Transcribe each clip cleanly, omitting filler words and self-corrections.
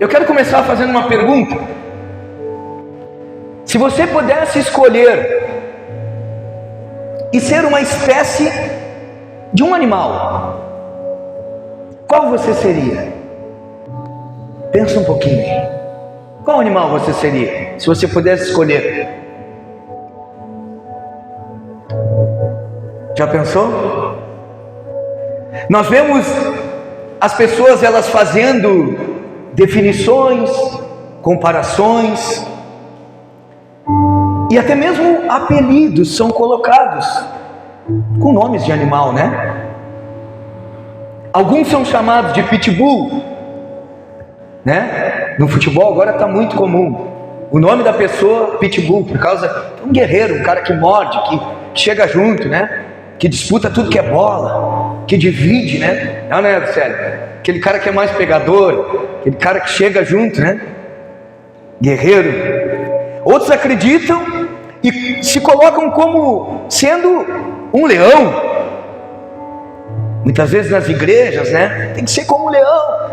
eu quero começar fazendo uma pergunta. Se você pudesse escolher e ser uma espécie de um animal, qual você seria? Pensa um pouquinho. Qual animal você seria, se você pudesse escolher? Já pensou? Nós vemos as pessoas, elas fazendo definições, comparações, e até mesmo apelidos são colocados com nomes de animal, né? Alguns são chamados de pitbull, né? No futebol agora está muito comum o nome da pessoa pitbull, por causa de um guerreiro, um cara que morde, que chega junto, né? Que disputa tudo que é bola, que divide, né? Não, né, Célio? Aquele cara que é mais pegador, aquele cara que chega junto, né? Guerreiro. Outros acreditam e se colocam como sendo um leão. Muitas vezes nas igrejas, né? Tem que ser como um leão.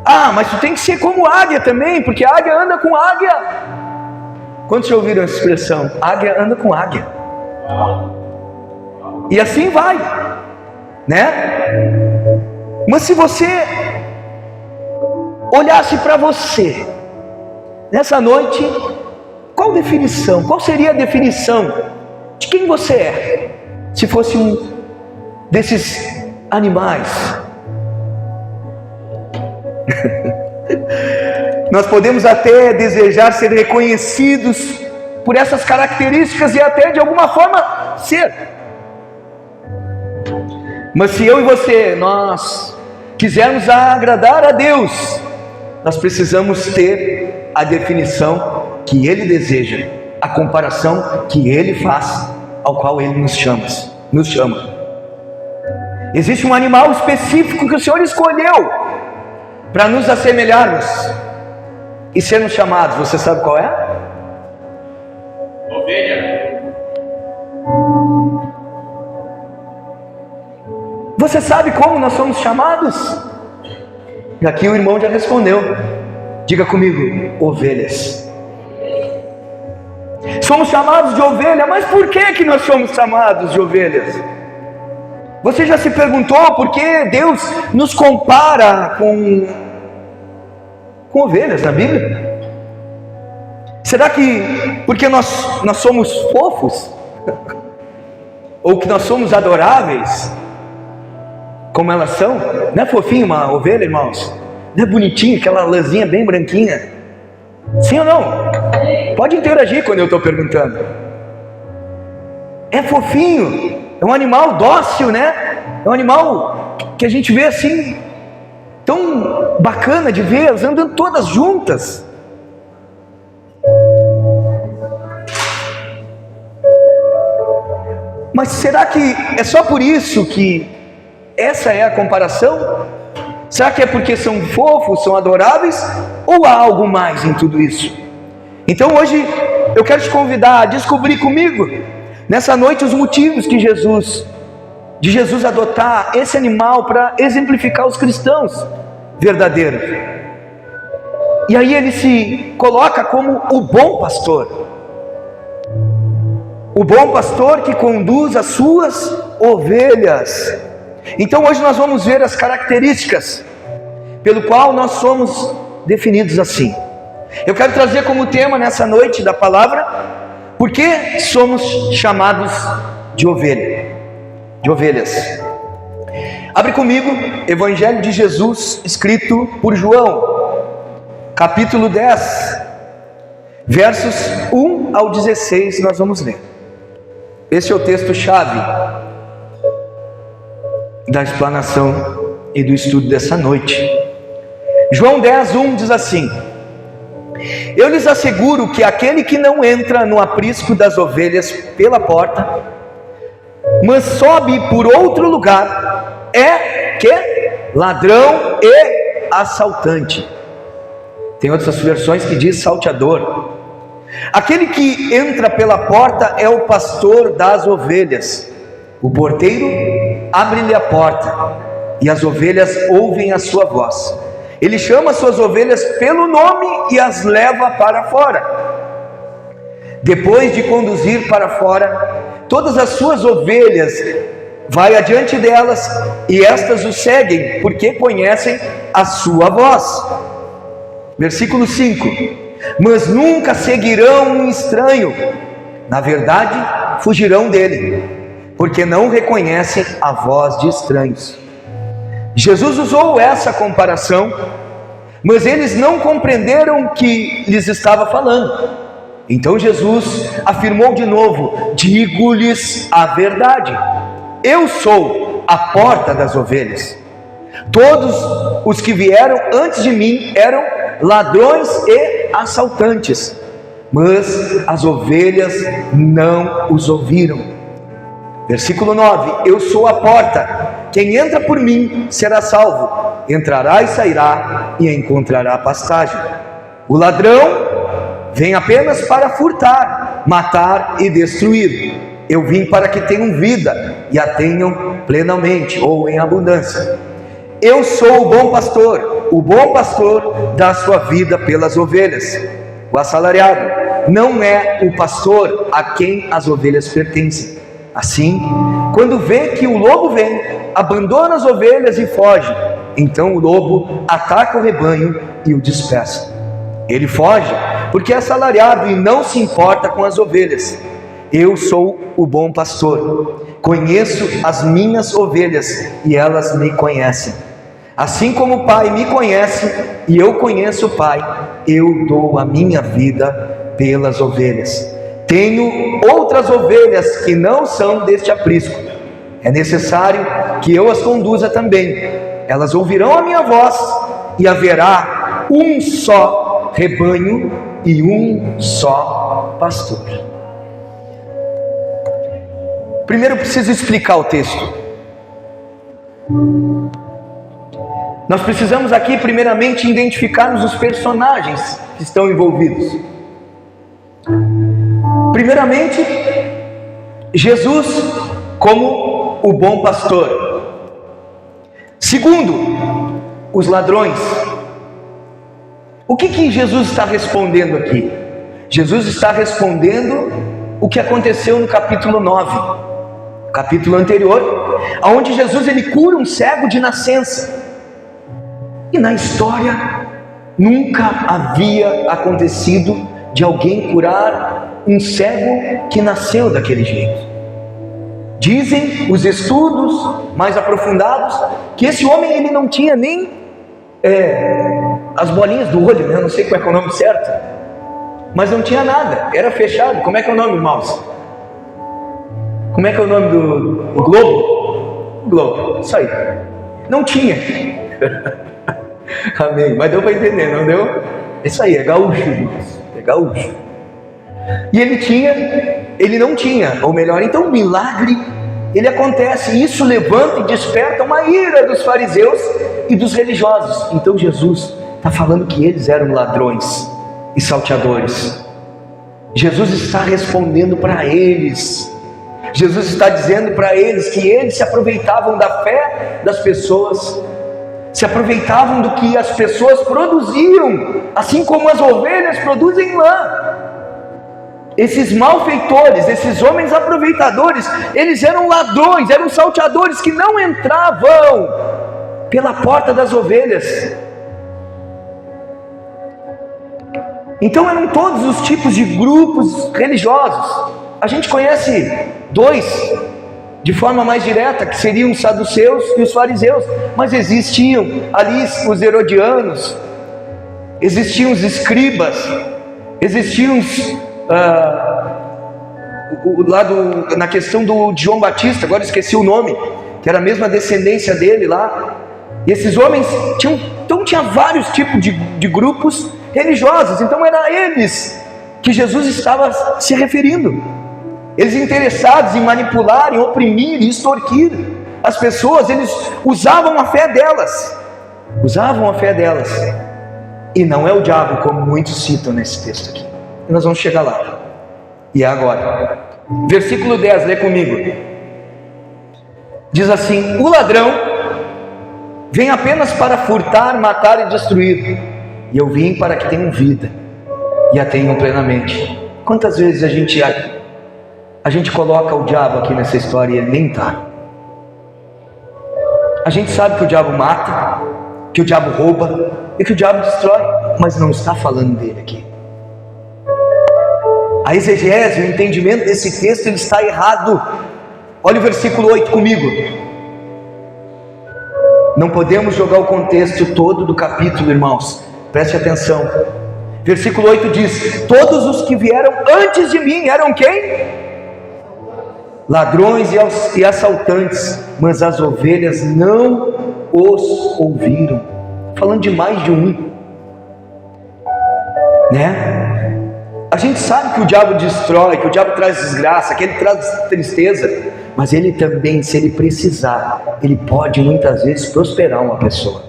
Ah, mas tu tem que ser como águia também, porque a águia anda com águia. Quantos já ouviram essa expressão? Águia anda com águia. E assim vai, né? Mas se você olhasse para você nessa noite, qual seria a definição de quem você é, se fosse um desses animais? Nós podemos até desejar ser reconhecidos por essas características e até de alguma forma ser. Mas se eu e você, nós quisermos agradar a Deus, nós precisamos ter a definição que Ele deseja, a comparação que Ele faz, ao qual Ele nos chama. Existe um animal específico que o Senhor escolheu para nos assemelharmos e sermos chamados. Você sabe qual é? Ovelha. Você sabe como nós somos chamados? E aqui o irmão já respondeu. Diga comigo: ovelhas. Somos chamados de ovelha, mas por que nós somos chamados de ovelhas? Você já se perguntou por que Deus nos compara com ovelhas na Bíblia? Será que porque nós somos fofos? Ou que nós somos adoráveis? Como elas são? Não é fofinho uma ovelha, irmãos? Não é bonitinho, aquela lãzinha bem branquinha? Sim ou não? Pode interagir quando eu estou perguntando. É fofinho, é um animal dócil, né? É um animal que a gente vê assim, tão bacana de ver, elas andando todas juntas. Mas será que é só por isso que essa é a comparação? Será que é porque são fofos, são adoráveis? Ou há algo mais em tudo isso? Então hoje eu quero te convidar a descobrir comigo, nessa noite, os motivos de Jesus adotar esse animal para exemplificar os cristãos verdadeiros. E aí ele se coloca como o bom pastor. O bom pastor que conduz as suas ovelhas. Então hoje nós vamos ver as características pelo qual nós somos definidos assim. Eu quero trazer como tema nessa noite da palavra: por que somos chamados de ovelha? De ovelhas. Abre comigo Evangelho de Jesus, escrito por João, capítulo 10, versos 1 ao 16, nós vamos ler. Esse é o texto-chave da explanação e do estudo dessa noite. João 10:1 diz assim: eu lhes asseguro que aquele que não entra no aprisco das ovelhas pela porta, mas sobe por outro lugar, é que? Ladrão e assaltante. Tem outras versões que diz salteador. Aquele que entra pela porta é o pastor das ovelhas. O porteiro abre-lhe a porta, e as ovelhas ouvem a sua voz. Ele chama as suas ovelhas pelo nome e as leva para fora. Depois de conduzir para fora todas as suas ovelhas, vai adiante delas, e estas o seguem, porque conhecem a sua voz. Versículo 5: mas nunca seguirão um estranho, na verdade fugirão dele, porque não reconhecem a voz de estranhos. Jesus usou essa comparação, mas eles não compreenderam o que lhes estava falando. Então Jesus afirmou de novo: digo-lhes a verdade, eu sou a porta das ovelhas. Todos os que vieram antes de mim eram ladrões e assaltantes, mas as ovelhas não os ouviram. Versículo 9: eu sou a porta, quem entra por mim será salvo, entrará e sairá e encontrará pastagem. O ladrão vem apenas para furtar, matar e destruir. Eu vim para que tenham vida e a tenham plenamente, ou em abundância. Eu sou o bom pastor dá a sua vida pelas ovelhas. O assalariado não é o pastor a quem as ovelhas pertencem. Assim, quando vê que o lobo vem, abandona as ovelhas e foge. Então o lobo ataca o rebanho e o dispersa. Ele foge porque é assalariado e não se importa com as ovelhas. Eu sou o bom pastor, conheço as minhas ovelhas e elas me conhecem. Assim como o Pai me conhece e eu conheço o Pai, eu dou a minha vida pelas ovelhas. Tenho outras ovelhas que não são deste aprisco. É necessário que eu as conduza também. Elas ouvirão a minha voz e haverá um só rebanho e um só pastor. Primeiro eu preciso explicar o texto. Nós precisamos aqui primeiramente identificarmos os personagens que estão envolvidos. Primeiramente, Jesus como o bom pastor. Segundo, os ladrões. O que Jesus está respondendo aqui? Jesus está respondendo o que aconteceu no capítulo 9, capítulo anterior, onde Jesus ele cura um cego de nascença. E na história nunca havia acontecido de alguém curar um cego que nasceu daquele jeito. Dizem os estudos mais aprofundados que esse homem ele não tinha nem as bolinhas do olho, né? Eu não sei qual é o nome certo, mas não tinha nada, era fechado. Como é que é o nome, irmãos? Como é que é o nome do globo? Globo, isso aí. Não tinha. Amém, mas deu para entender, não deu? Isso aí, é gaúcho, é gaúcho. E ele não tinha, ou melhor, então o milagre, ele acontece, e isso levanta e desperta uma ira dos fariseus e dos religiosos. Então Jesus está falando que eles eram ladrões e salteadores. Jesus está respondendo para eles. Jesus está dizendo para eles que eles se aproveitavam da fé das pessoas, se aproveitavam do que as pessoas produziam, assim como as ovelhas produzem lã. Esses malfeitores, esses homens aproveitadores, eles eram ladrões, eram salteadores que não entravam pela porta das ovelhas. Então eram todos os tipos de grupos religiosos. A gente conhece dois de forma mais direta, que seriam os saduceus e os fariseus, mas existiam ali os herodianos, existiam os escribas, existiam os na questão de João Batista, agora esqueci o nome, que era a mesma descendência dele lá. E esses homens tinha vários tipos de grupos religiosos. Então era a eles que Jesus estava se referindo. Eles interessados em manipular, em oprimir e extorquir as pessoas. Eles usavam a fé delas, e não é o diabo, como muitos citam nesse texto aqui. E nós vamos chegar lá. E é agora. Versículo 10, lê comigo. Diz assim: o ladrão vem apenas para furtar, matar e destruir. E eu vim para que tenham vida e a tenham plenamente. Quantas vezes a gente coloca o diabo aqui nessa história e ele nem está? A gente sabe que o diabo mata, que o diabo rouba e que o diabo destrói, mas não está falando dele aqui. A exegese, o entendimento desse texto, ele está errado. Olha o versículo 8 comigo. Não podemos jogar o contexto todo do capítulo, irmãos. Preste atenção. Versículo 8 diz: todos os que vieram antes de mim eram quem? Ladrões e assaltantes, mas as ovelhas não os ouviram. Falando de mais de um, né? A gente sabe que o diabo destrói, que o diabo traz desgraça, que ele traz tristeza, mas ele também, se ele precisar, ele pode muitas vezes prosperar uma pessoa.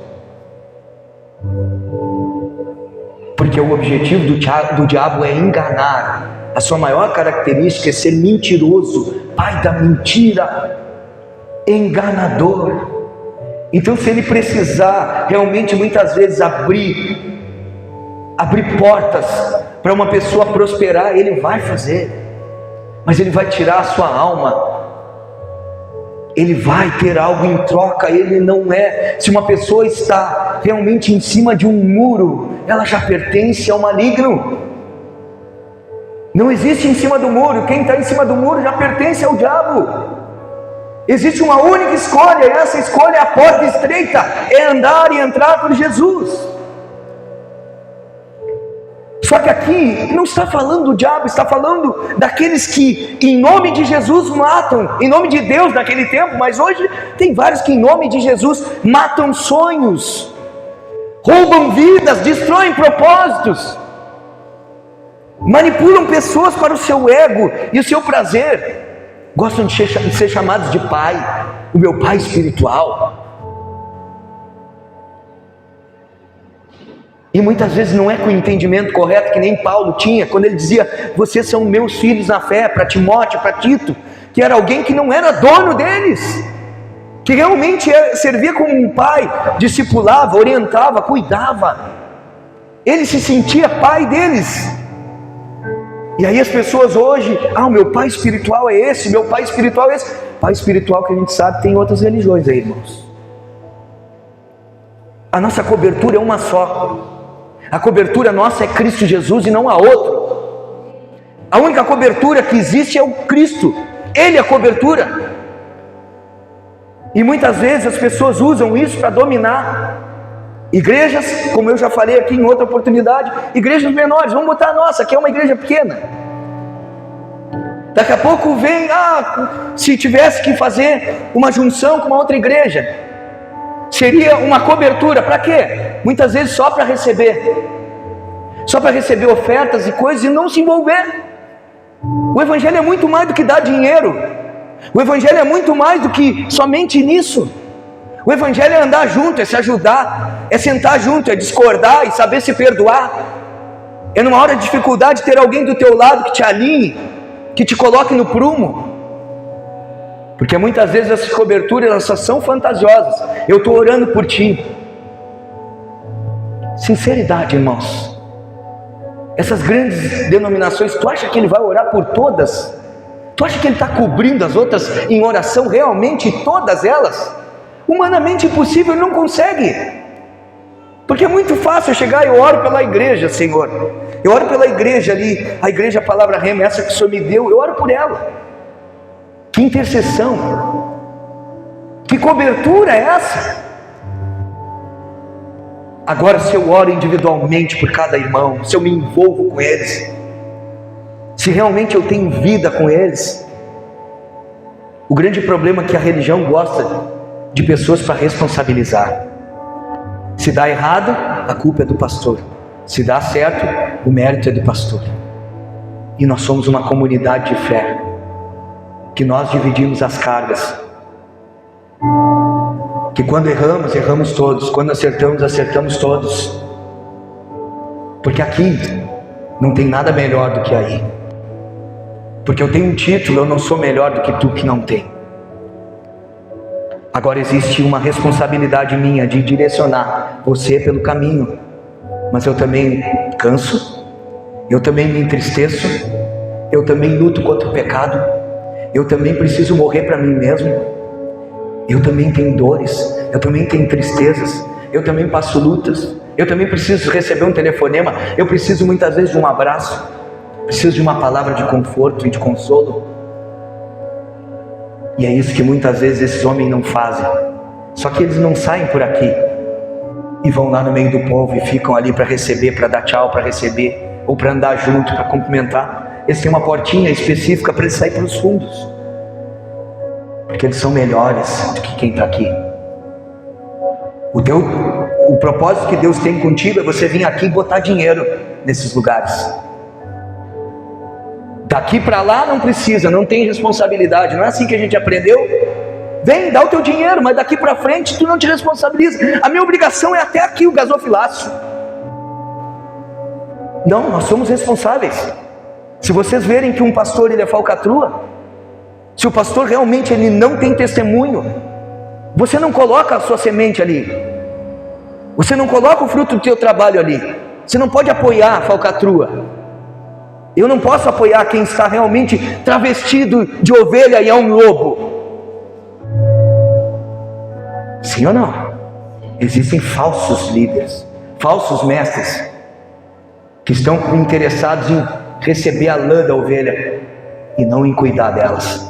Porque o objetivo do diabo é enganar. A sua maior característica é ser mentiroso, pai da mentira, enganador. Então, se ele precisar realmente muitas vezes abrir portas para uma pessoa prosperar, ele vai fazer, mas ele vai tirar a sua alma. Ele vai ter algo em troca. Ele não é, se uma pessoa está realmente em cima de um muro, ela já pertence ao maligno. Não existe em cima do muro. Quem está em cima do muro já pertence ao diabo. Existe uma única escolha, e essa escolha é a porta estreita, é andar e entrar por Jesus. Só que aqui não está falando do diabo, está falando daqueles que em nome de Jesus matam, em nome de Deus naquele tempo, mas hoje tem vários que em nome de Jesus matam sonhos, roubam vidas, destroem propósitos, manipulam pessoas para o seu ego e o seu prazer, gostam de ser chamados de pai, o meu pai espiritual. E muitas vezes não é com o entendimento correto que nem Paulo tinha, quando ele dizia: vocês são meus filhos na fé, para Timóteo, para Tito, que era alguém que não era dono deles, que realmente servia como um pai, discipulava, orientava, cuidava, ele se sentia pai deles. E aí as pessoas hoje: o meu pai espiritual é esse, meu pai espiritual é esse. Pai espiritual, que a gente sabe, tem outras religiões aí, irmãos. A nossa cobertura é uma só. A cobertura nossa é Cristo Jesus e não há outro. A única cobertura que existe é o Cristo. Ele é a cobertura. E muitas vezes as pessoas usam isso para dominar igrejas, como eu já falei aqui em outra oportunidade, igrejas menores. Vamos botar a nossa, que é uma igreja pequena. Daqui a pouco vem, se tivesse que fazer uma junção com uma outra igreja, seria uma cobertura, para quê? Muitas vezes só para receber ofertas e coisas e não se envolver. O Evangelho é muito mais do que dar dinheiro. O Evangelho é muito mais do que somente nisso. O Evangelho é andar junto, é se ajudar, é sentar junto, é discordar e saber se perdoar. É numa hora de dificuldade ter alguém do teu lado que te alinhe, que te coloque no prumo. Porque muitas vezes essas coberturas, elas só são fantasiosas. Eu estou orando por ti. Sinceridade, irmãos. Essas grandes denominações, tu acha que ele vai orar por todas? Tu acha que ele está cobrindo as outras em oração realmente, todas elas? Humanamente impossível, ele não consegue. Porque é muito fácil eu chegar e eu oro pela igreja, Senhor. Eu oro pela igreja ali, a igreja Palavra Rema, essa que o Senhor me deu, eu oro por ela. Que intercessão, que cobertura é essa? Agora, se eu oro individualmente por cada irmão, se eu me envolvo com eles, se realmente eu tenho vida com eles, o grande problema é que a religião gosta de pessoas para responsabilizar. Se dá errado, a culpa é do pastor. Se dá certo, o mérito é do pastor. E nós somos uma comunidade de fé, que nós dividimos as cargas, que quando erramos, erramos todos, quando acertamos, acertamos todos, porque aqui não tem nada melhor do que aí, porque eu tenho um título, eu não sou melhor do que tu que não tem. Agora existe uma responsabilidade minha de direcionar você pelo caminho. Mas eu também canso, eu também me entristeço, eu também luto contra o pecado, eu também preciso morrer para mim mesmo, eu também tenho dores, eu também tenho tristezas, eu também passo lutas, eu também preciso receber um telefonema, eu preciso muitas vezes de um abraço, preciso de uma palavra de conforto e de consolo. E é isso que muitas vezes esses homens não fazem. Só que eles não saem por aqui e vão lá no meio do povo e ficam ali para receber, para dar tchau, para receber, ou para andar junto, para cumprimentar. Eles têm uma portinha específica para eles saírem para os fundos, porque eles são melhores do que quem está aqui. O propósito que Deus tem contigo é você vir aqui e botar dinheiro nesses lugares. Daqui para lá não precisa, não tem responsabilidade. Não é assim que a gente aprendeu? Vem, dá o teu dinheiro, mas daqui para frente tu não te responsabiliza. A minha obrigação é até aqui o gasofilácio. Não, nós somos responsáveis. Se vocês verem que um pastor ele é falcatrua, se o pastor realmente ele não tem testemunho, você não coloca a sua semente ali, você não coloca o fruto do teu trabalho ali. Você não pode apoiar a falcatrua. Eu não posso apoiar quem está realmente travestido de ovelha e é um lobo. Sim ou não? Existem falsos líderes, falsos mestres, que estão interessados em receber a lã da ovelha e não em cuidar delas.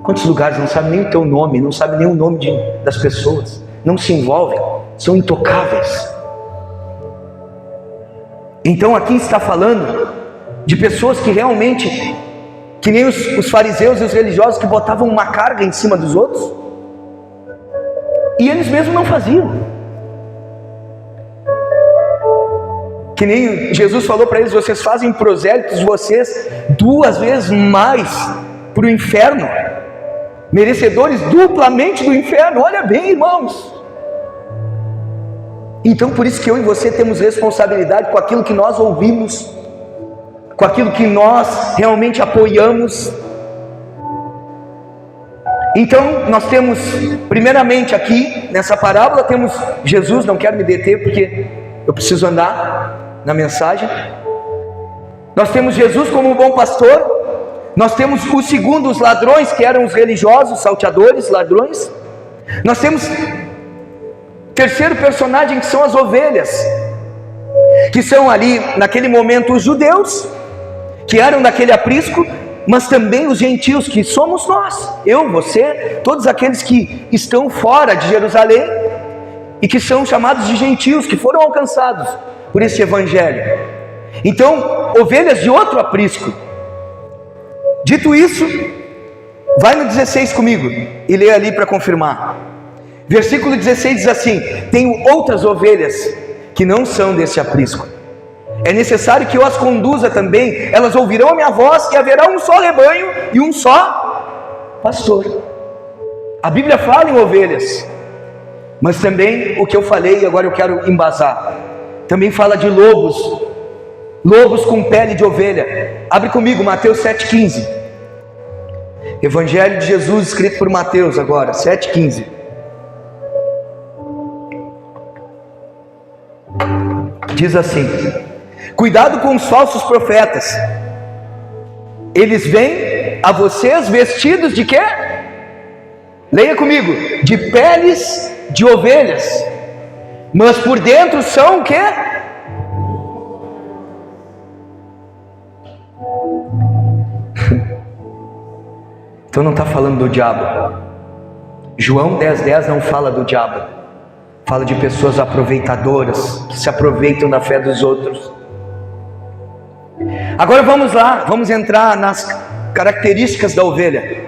Quantos lugares não sabem nem o teu nome, não sabem nem o nome das pessoas, não se envolvem, são intocáveis. Então aqui está falando de pessoas que realmente, que nem os fariseus e os religiosos, que botavam uma carga em cima dos outros, e eles mesmos não faziam. Que nem Jesus falou para eles: vocês fazem prosélitos, vocês 2 vezes mais para o inferno, merecedores duplamente do inferno. Olha bem, irmãos. Então por isso que eu e você temos responsabilidade com aquilo que nós ouvimos, com aquilo que nós realmente apoiamos. Então nós temos, primeiramente aqui nessa parábola, temos Jesus. Não quero me deter porque eu preciso andar na mensagem. Nós temos Jesus como um bom pastor. Nós temos o segundo, os ladrões, que eram os religiosos, salteadores, ladrões. Nós temos o terceiro personagem, que são as ovelhas, que são ali naquele momento os judeus, que eram daquele aprisco, mas também os gentios, que somos nós, eu, você, todos aqueles que estão fora de Jerusalém e que são chamados de gentios, que foram alcançados por esse evangelho. Então, ovelhas de outro aprisco. Dito isso, vai no 16 comigo e lê ali para confirmar. Versículo 16 diz assim: tenho outras ovelhas que não são desse aprisco. É necessário que eu as conduza também. Elas ouvirão a minha voz e haverá um só rebanho e um só pastor. A Bíblia fala em ovelhas, mas também o que eu falei, agora eu quero embasar, também fala de lobos, lobos com pele de ovelha. Abre comigo Mateus 7,15. Evangelho de Jesus escrito por Mateus agora, 7,15. Diz assim: cuidado com os falsos profetas, eles vêm a vocês vestidos de quê? Leia comigo: de peles de ovelhas, mas por dentro são o quê? Então não está falando do diabo. João 10,10 não fala do diabo, fala de pessoas aproveitadoras, que se aproveitam da fé dos outros. Agora vamos lá, vamos entrar nas características da ovelha.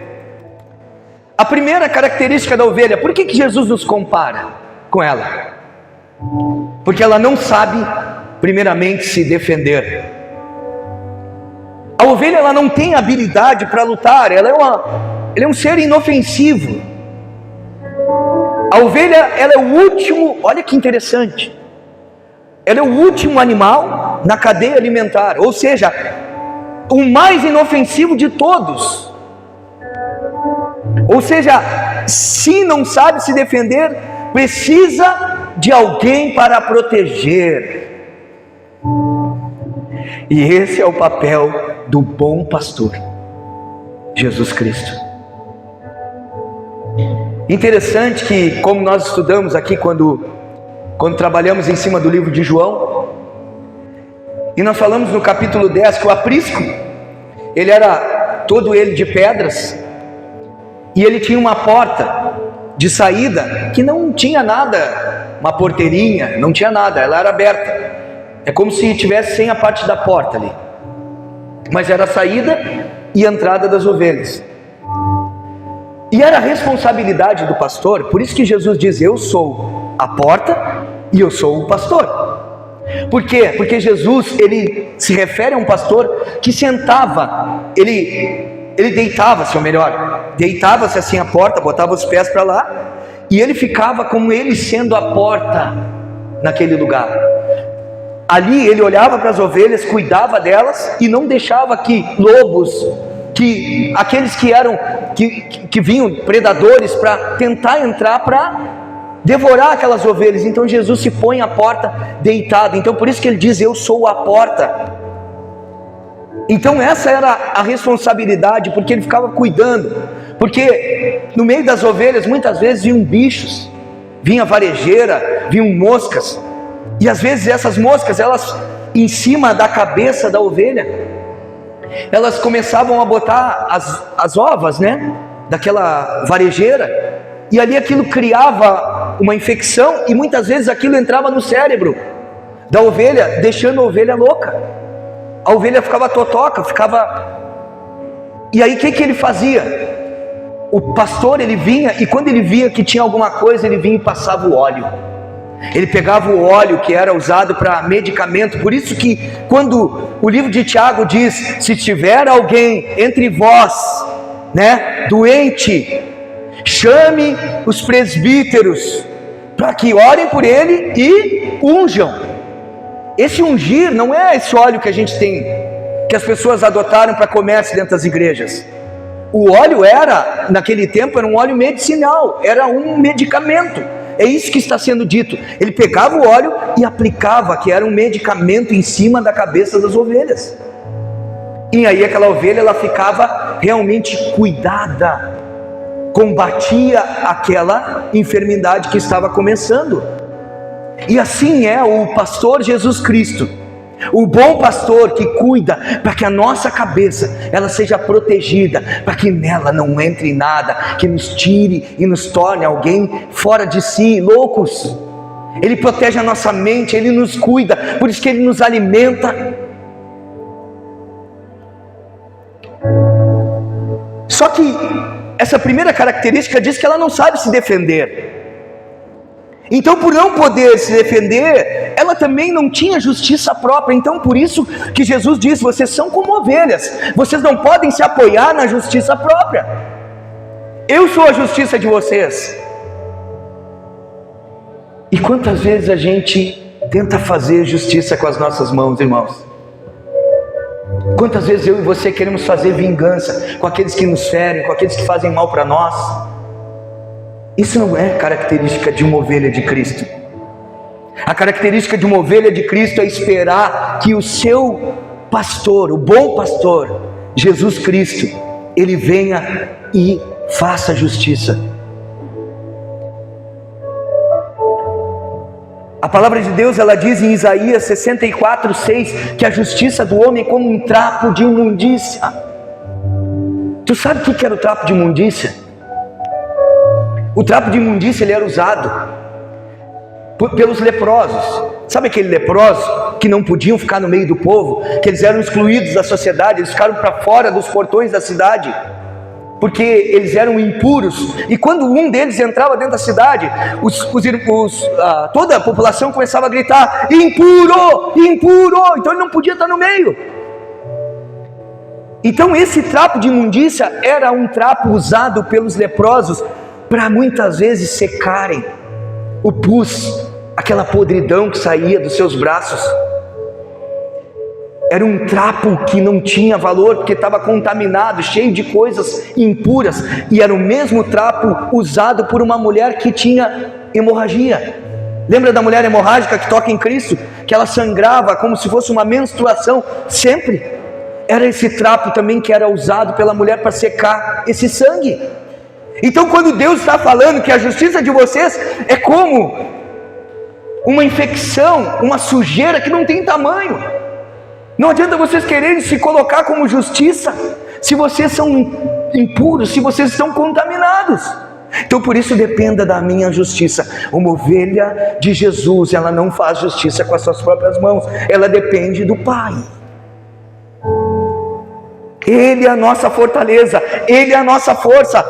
A primeira característica da ovelha, por que Jesus nos compara com ela? Porque ela não sabe primeiramente se defender. A ovelha, ela não tem habilidade para lutar, ela é um ser inofensivo. A ovelha, ela é o último, olha que interessante, ela é o último animal na cadeia alimentar, ou seja, o mais inofensivo de todos. Ou seja, se não sabe se defender, precisa de alguém para proteger. E esse é o papel do bom pastor, Jesus Cristo. Interessante que, como nós estudamos aqui quando trabalhamos em cima do livro de João, e nós falamos no capítulo 10 que o aprisco, ele era todo ele de pedras, e ele tinha uma porta de saída que não tinha nada, uma porteirinha, não tinha nada, ela era aberta. É como se tivesse sem a parte da porta ali, mas era a saída e a entrada das ovelhas. E era a responsabilidade do pastor, por isso que Jesus diz: eu sou a porta e eu sou o pastor. Por quê? Porque Jesus, ele se refere a um pastor que sentava, ele deitava-se, ou melhor, deitava-se assim à porta, botava os pés para lá, e ele ficava como ele sendo a porta naquele lugar. Ali ele olhava para as ovelhas, cuidava delas e não deixava que lobos, que aqueles que eram que vinham predadores para tentar entrar para devorar aquelas ovelhas. Então Jesus se põe à porta deitado. Então por isso que ele diz: eu sou a porta. Então essa era a responsabilidade, porque ele ficava cuidando, porque no meio das ovelhas muitas vezes vinham bichos, vinha varejeira, vinham moscas, e às vezes essas moscas, elas em cima da cabeça da ovelha, elas começavam a botar as ovas, né, daquela varejeira, e ali aquilo criava uma infecção, e muitas vezes aquilo entrava no cérebro da ovelha, deixando a ovelha louca. A ovelha ficava totoca, e aí o que ele fazia? O pastor, ele vinha, e quando ele via que tinha alguma coisa, ele vinha e passava o óleo. Ele pegava o óleo que era usado para medicamento. Por isso que quando o livro de Tiago diz: se tiver alguém entre vós, né, doente, chame os presbíteros para que orem por ele e unjam. Esse ungir não é esse óleo que a gente tem, que as pessoas adotaram para comércio dentro das igrejas. O óleo era, naquele tempo, era um óleo medicinal, era um medicamento. É isso que está sendo dito. Ele pegava o óleo e aplicava, que era um medicamento, em cima da cabeça das ovelhas. E aí aquela ovelha, ela ficava realmente cuidada, combatia aquela enfermidade que estava começando. E assim é o pastor Jesus Cristo, o bom pastor que cuida para que a nossa cabeça ela seja protegida, para que nela não entre nada que nos tire e nos torne alguém fora de si, loucos. Ele protege a nossa mente, ele nos cuida, por isso que ele nos alimenta. Só que essa primeira característica diz que ela não sabe se defender. Então, por não poder se defender, ela também não tinha justiça própria. Então por isso que Jesus diz: vocês são como ovelhas, vocês não podem se apoiar na justiça própria. Eu sou a justiça de vocês. E quantas vezes a gente tenta fazer justiça com as nossas mãos, irmãos? Quantas vezes eu e você queremos fazer vingança com aqueles que nos ferem, com aqueles que fazem mal para nós? Isso não é característica de uma ovelha de Cristo. A característica de uma ovelha de Cristo é esperar que o seu pastor, o bom pastor, Jesus Cristo, ele venha e faça justiça. A palavra de Deus, ela diz em Isaías 64:6 que a justiça do homem é como um trapo de imundícia. Tu sabe o que era o trapo de imundícia? O trapo de imundícia, ele era usado pelos leprosos. Sabe aquele leproso que não podiam ficar no meio do povo, que eles eram excluídos da sociedade, eles ficaram para fora dos portões da cidade, porque eles eram impuros. E quando um deles entrava dentro da cidade, toda a população começava a gritar: impuro, impuro! Então ele não podia estar no meio. Então esse trapo de imundícia era um trapo usado pelos leprosos para muitas vezes secarem o pus, aquela podridão que saía dos seus braços. era um trapo que não tinha valor, porque estava contaminado, cheio de coisas impuras, e era o mesmo trapo usado por uma mulher que tinha hemorragia. Lembra da mulher hemorrágica que toca em Cristo? Que ela sangrava como se fosse uma menstruação, sempre. Era esse trapo também que era usado pela mulher para secar esse sangue. Então quando Deus está falando que a justiça de vocês é como uma infecção, uma sujeira que não tem tamanho, não adianta vocês quererem se colocar como justiça, se vocês são impuros, se vocês estão contaminados. Então por isso dependa da minha justiça. Uma ovelha de Jesus, ela não faz justiça com as suas próprias mãos, ela depende do Pai. Ele é a nossa fortaleza, Ele é a nossa força,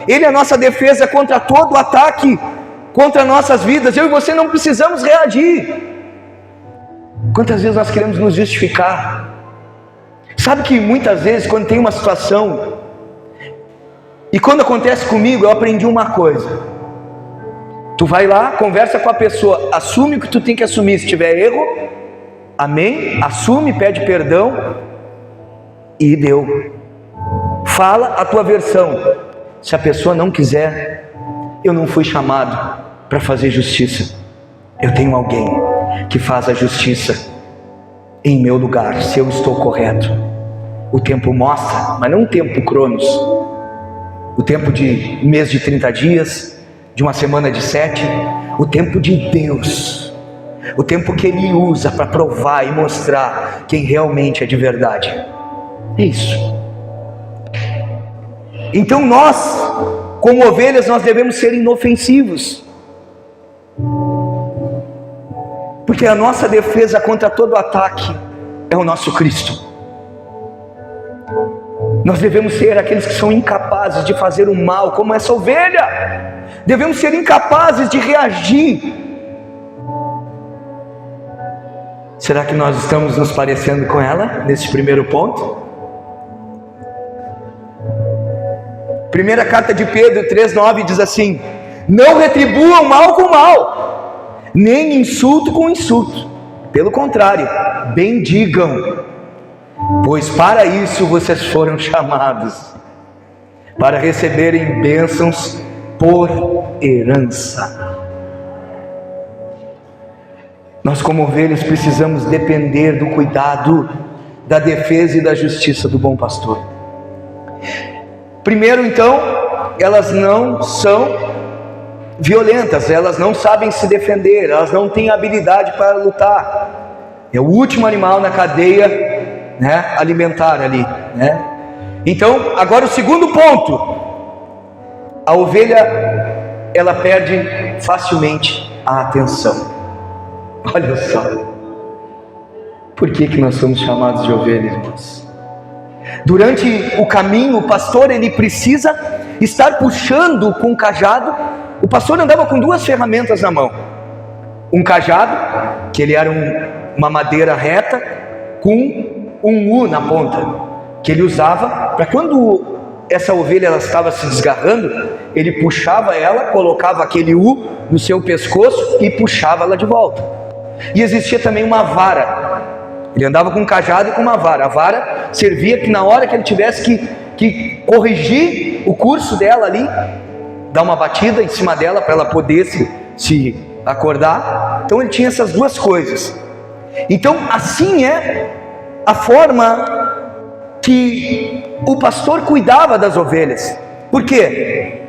Ele é a nossa defesa contra todo ataque contra nossas vidas. Eu e você não precisamos reagir. Quantas vezes nós queremos nos justificar? Sabe que muitas vezes quando tem uma situação, e quando acontece comigo, eu aprendi uma coisa: tu vai lá, conversa com a pessoa, assume o que tu tem que assumir. Se tiver erro, amém, assume, pede perdão e deu. Fala a tua versão. Se a pessoa não quiser, eu não fui chamado para fazer justiça, eu tenho alguém que faz a justiça em meu lugar, se eu estou correto. O tempo mostra, mas não o tempo cronos, o tempo de mês de 30 dias, de uma semana de 7, o tempo de Deus, o tempo que Ele usa para provar e mostrar quem realmente é de verdade. É isso. Então nós, como ovelhas, nós devemos ser inofensivos, porque a nossa defesa contra todo ataque é o nosso Cristo. Nós devemos ser aqueles que são incapazes de fazer o mal, como essa ovelha. Devemos ser incapazes de reagir. Será que nós estamos nos parecendo com ela, nesse primeiro ponto? Primeira carta de Pedro 3,9 diz assim: não retribuam mal com mal, nem insulto com insulto. Pelo contrário, bendigam, pois para isso vocês foram chamados, para receberem bênçãos por herança. Nós como ovelhas precisamos depender do cuidado, da defesa e da justiça do bom pastor. Primeiro então, elas não são violentas, elas não sabem se defender, elas não têm habilidade para lutar. É o último animal na cadeia, alimentar ali, Então, agora o segundo ponto: a ovelha, ela perde facilmente a atenção. Olha só, por que nós somos chamados de ovelhas, irmãos? Durante o caminho, o pastor, ele precisa estar puxando com o cajado. O pastor andava com duas ferramentas na mão: um cajado, que ele era uma madeira reta, com um U na ponta, que ele usava para quando essa ovelha ela estava se desgarrando, ele puxava ela, colocava aquele U no seu pescoço e puxava ela de volta. E existia também uma vara. Ele andava com um cajado e com uma vara. A vara servia que na hora que ele tivesse que corrigir o curso dela ali, dar uma batida em cima dela para ela poder se acordar. Então ele tinha essas duas coisas. Então assim é a forma que o pastor cuidava das ovelhas. Por quê?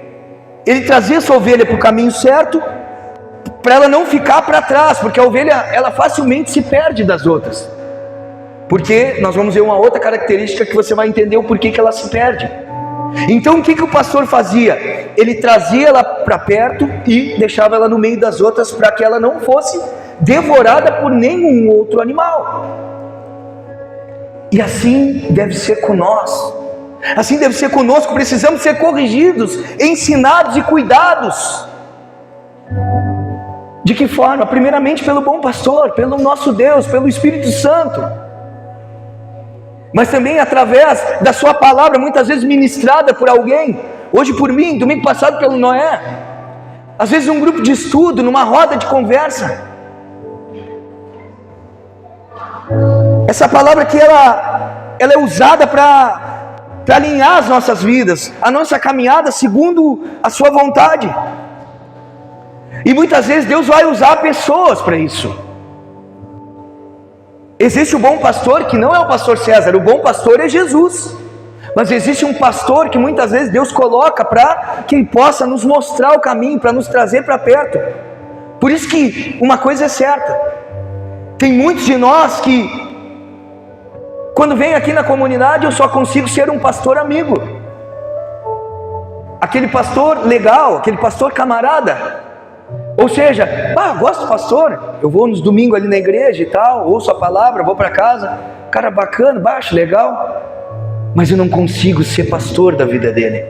Ele trazia essa ovelha para o caminho certo, para ela não ficar para trás, porque a ovelha ela facilmente se perde das outras. Porque nós vamos ver uma outra característica que você vai entender o porquê que ela se perde. Então o que o pastor fazia? Ele trazia ela para perto e deixava ela no meio das outras, para que ela não fosse devorada por nenhum outro animal. E assim deve ser com nós, assim deve ser conosco. Precisamos ser corrigidos, ensinados e cuidados. De que forma? Primeiramente pelo bom pastor, pelo nosso Deus, pelo Espírito Santo, mas também através da sua palavra, muitas vezes ministrada por alguém. Hoje por mim, domingo passado pelo Noé, às vezes um grupo de estudo, numa roda de conversa. Essa palavra que ela é usada para alinhar as nossas vidas, a nossa caminhada segundo a sua vontade. E muitas vezes Deus vai usar pessoas para isso. Existe o bom pastor que não é o pastor César, o bom pastor é Jesus. Mas existe um pastor que muitas vezes Deus coloca para que ele possa nos mostrar o caminho, para nos trazer para perto. Por isso que uma coisa é certa, tem muitos de nós que, quando vem aqui na comunidade, eu só consigo ser um pastor amigo, aquele pastor legal, aquele pastor camarada. Ou seja, gosto do pastor, eu vou nos domingos ali na igreja e tal, ouço a palavra, vou para casa, cara bacana, baixo, legal, mas eu não consigo ser pastor da vida dele.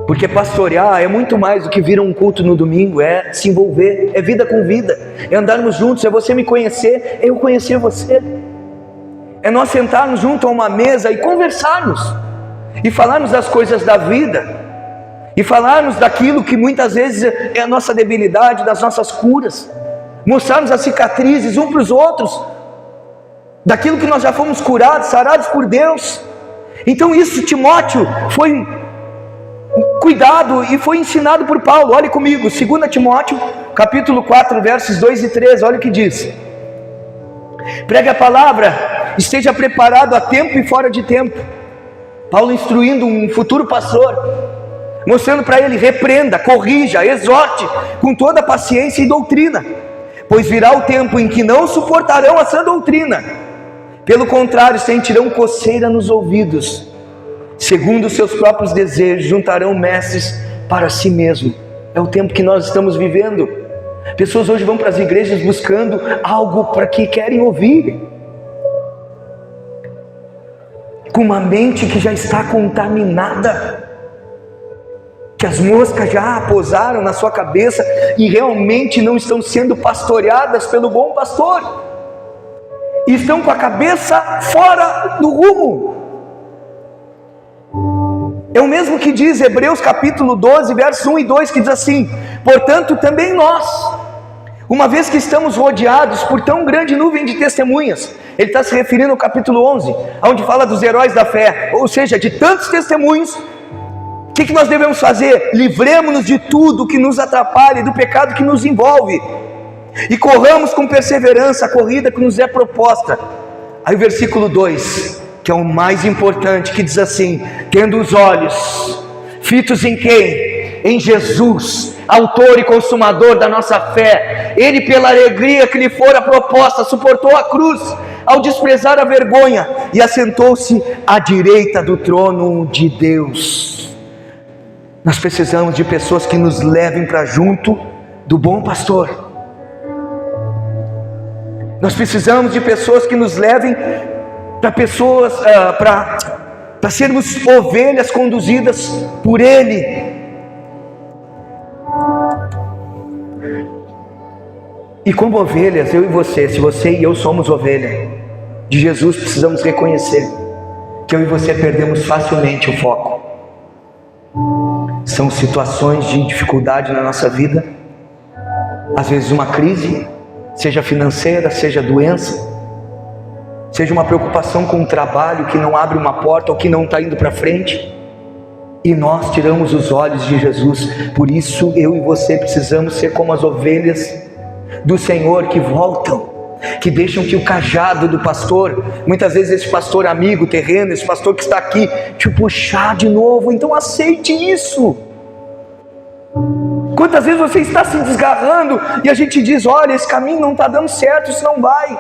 Porque pastorear é muito mais do que vir a um culto no domingo, é se envolver, é vida com vida, é andarmos juntos, é você me conhecer, é eu conhecer você, é nós sentarmos junto a uma mesa e conversarmos, e falarmos das coisas da vida, e falarmos daquilo que muitas vezes é a nossa debilidade, das nossas curas, mostrarmos as cicatrizes uns para os outros, daquilo que nós já fomos curados, sarados por Deus. Então isso, Timóteo, foi cuidado e foi ensinado por Paulo. Olhe comigo, 2 Timóteo, capítulo 4, versos 2 e 3, olha o que diz: pregue a palavra, esteja preparado a tempo e fora de tempo. Paulo instruindo um futuro pastor, mostrando para ele: repreenda, corrija, exorte com toda paciência e doutrina, pois virá o tempo em que não suportarão a sã doutrina, pelo contrário, sentirão coceira nos ouvidos, segundo os seus próprios desejos, juntarão mestres para si mesmo. É o tempo que nós estamos vivendo. Pessoas hoje vão para as igrejas buscando algo para que querem ouvir, com uma mente que já está contaminada, que as moscas já pousaram na sua cabeça e realmente não estão sendo pastoreadas pelo bom pastor, e estão com a cabeça fora do rumo. É o mesmo que diz Hebreus capítulo 12, versos 1 e 2, que diz assim: portanto também nós, uma vez que estamos rodeados por tão grande nuvem de testemunhas, ele está se referindo ao capítulo 11, onde fala dos heróis da fé, ou seja, de tantos testemunhos. O que nós devemos fazer? Livremos-nos de tudo que nos atrapalha, do pecado que nos envolve, e corramos com perseverança a corrida que nos é proposta. Aí o versículo 2, que é o mais importante, que diz assim: tendo os olhos fitos em quem? Em Jesus, autor e consumador da nossa fé. Ele, pela alegria que lhe fora proposta, suportou a cruz, ao desprezar a vergonha, e assentou-se à direita do trono de Deus. Nós precisamos de pessoas que nos levem para junto do bom pastor. Nós precisamos de pessoas que nos levem para pessoas, para sermos ovelhas conduzidas por Ele. E como ovelhas, eu e você, se você e eu somos ovelha de Jesus, precisamos reconhecer que eu e você perdemos facilmente o foco. São situações de dificuldade na nossa vida, às vezes uma crise, seja financeira, seja doença, seja uma preocupação com o trabalho que não abre uma porta ou que não está indo para frente, e nós tiramos os olhos de Jesus. Por isso eu e você precisamos ser como as ovelhas do Senhor, que voltam, que deixam que o cajado do pastor, muitas vezes esse pastor amigo terreno, esse pastor que está aqui, te puxar de novo. Então aceite isso. Quantas vezes você está se desgarrando e a gente diz: olha, esse caminho não está dando certo, isso não vai.